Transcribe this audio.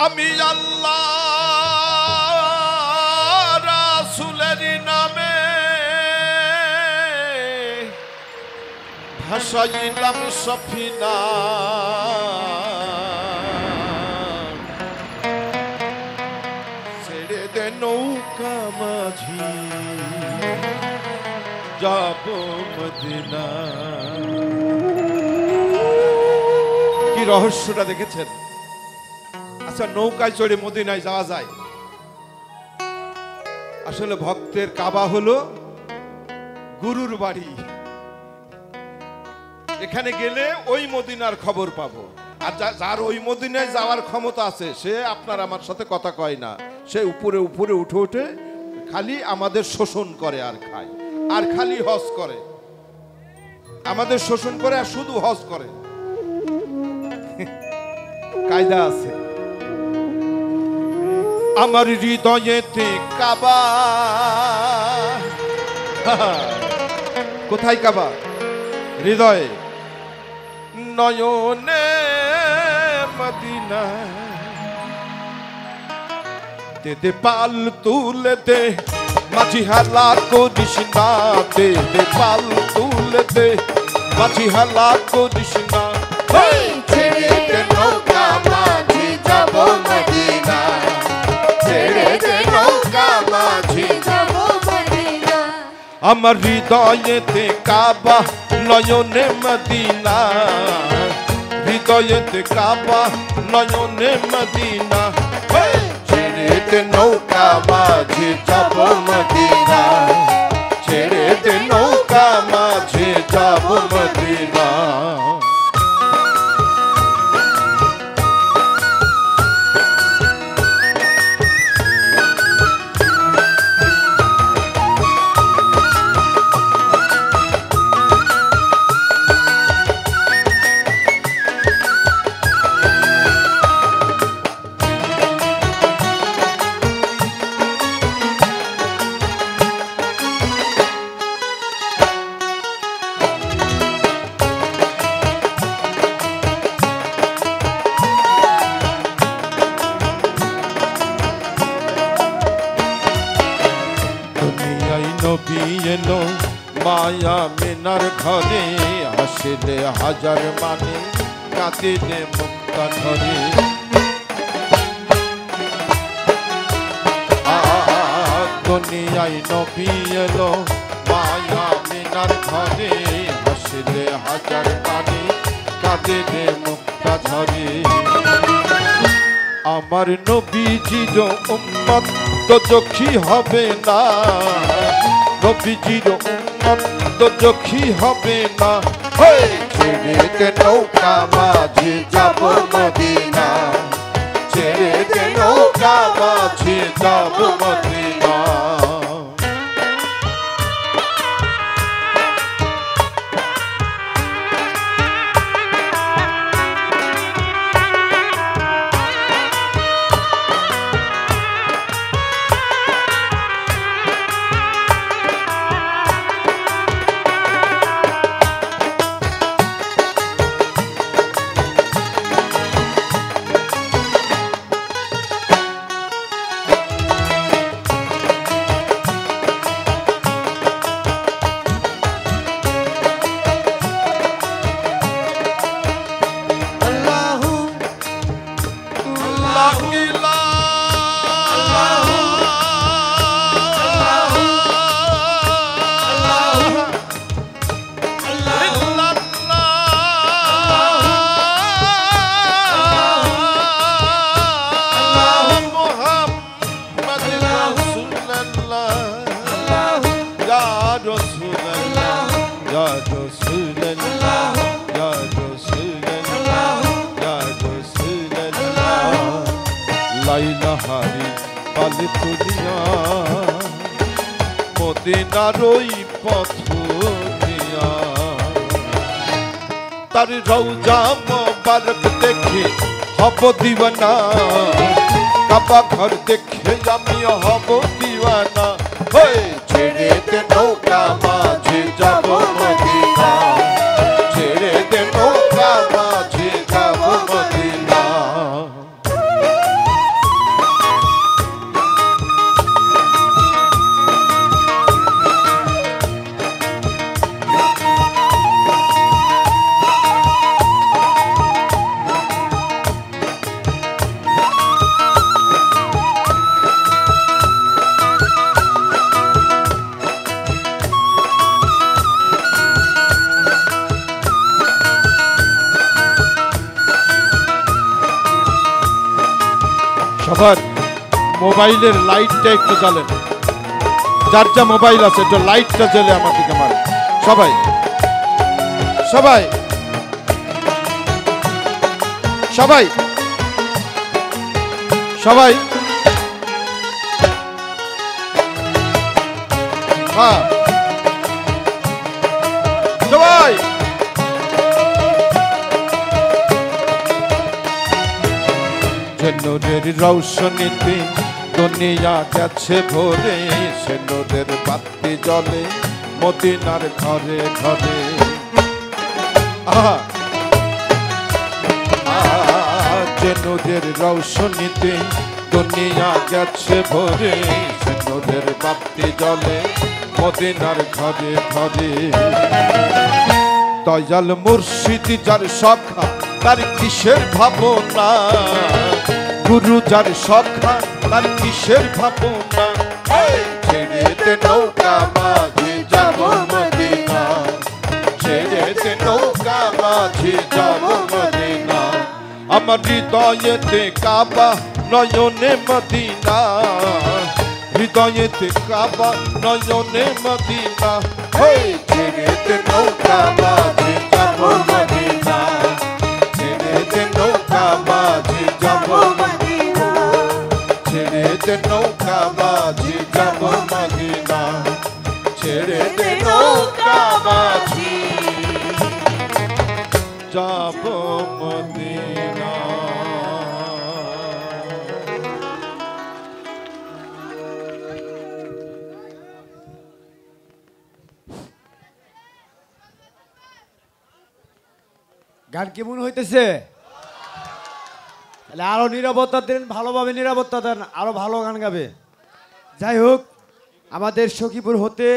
আমি আল্লাহ রাসূলের নামে ভাসাইলাম সফিনা ছেড়ে দে নৌকা মাঝি যাব মদিনা। কি রহস্যটা দেখেছেন? আচ্ছা, নৌকায় চড়ে মদিনায় যাওয়া যায়। আসলে ভক্তের কাবা হলো গুরুর বাড়ি। এখানে গেলে ওই মদিনার খবর পাবো। আর যার ওই মদিনায় যাওয়ার ক্ষমতা আছে সে আপনার আমার সাথে কথা কয় না, সে উপরে উপরে উঠে উঠে খালি আমাদের শোষণ করে আর খায়, আর খালি হজ করে, আমাদের শোষণ করে আর শুধু হজ করে। কায়দা আছে। আমার হৃদয়েতে কাবা। কোথায় কাবা? হৃদয়ে। নয়নে মদিনা। দে দে পাল তুলে দে মাঝি হালা করিস না, দে দে পাল তুলে দে মাঝি হালা করিস না। ছেড়ে দে নৌকা মাঝি যাব মদিনা, ছেড়ে দে নৌকা মাঝি যাব মদিনা। আমার হৃদয়েতে কাবা নয়নে মদিনা, হৃদয়েতে কাবা নয়নে মদিনা। ছেড়ে দে নৌকা মাঝি যাব মদিনা, ছেড়ে দে নৌকা মাঝি যাব মদিনা। নবী এলো মায়া মিনার ঘরে, আসলে হাজার মানে কাঁদিলে মুক্তা ধরে। দুনিয়ায় নবী এলো মায়া মিনার ঘরে, আসলে হাজার মানে কাঁদিলে মুক্তা ধরে। আমার নবীজির উম্মত তো চোখী হবে না, নবীজির উম্মত তো চোখী হবে না। ছেড়ে দে নৌকা মাঝি যাব মদিনা, ছেড়ে দে নৌকা মাঝি যাব মদিনা। মদিনার ওই পথ দিয়া তার রওজা মোবারক দেখে হব দিওয়ানা, কাবা ঘর দেখে আমি হব দিওয়ানা। ছেড়ে দে নৌকা মাঝি যাব মদিনা, ছেড়ে দে নৌকা মাঝি যাব মদিনা। সবার মোবাইলের লাইটটা একটু জ্বালেন, যার যা মোবাইল আছে একটু লাইটটা জ্বেলে আমার দিকে মারেন সবাই সবাই সবাই সবাই হ্যাঁ সবাই নূরের রৌশনীতে দুনিয়া গেছে ভরে, সে নূরের বাতি জ্বলে মদিনার ঘরে ঘরে। যে নূরের রৌশনীতে দুনিয়া গেছে ভরে, সে নূরের বাতি জ্বলে মদিনার ঘরে ঘরে। দয়াল মুর্শিদ যার সখা তার কিসের ভাবনা, গুরু যার সখা তার কিসের ভাবনা। ছেড়েতে নৌকা মাঝি যাব মদিনা, ছেড়েতে নৌকা মাঝি যাব মদিনা। আমার হৃদয়েতে কাবা নয়নে মদিনা, হৃদয়েতে কাবা নয়নে মদিনা। ছেড়েতে নৌকা মাঝি যাব মদিনা, ছেড়েতে নৌকা মাঝি যাব মদিনা, ছেড়েতে নৌকা মাঝি যাব মদিনা, ছেড়েতে নৌকা মাঝি যাব মদিনা। গান কেমন হইতেছে? তাহলে আরো নিরাপত্তা দেন, ভালোভাবে নিরাপত্তা দেন, আরো ভালো গান গাবে। যাই হোক, আমাদের সখীপুর হতে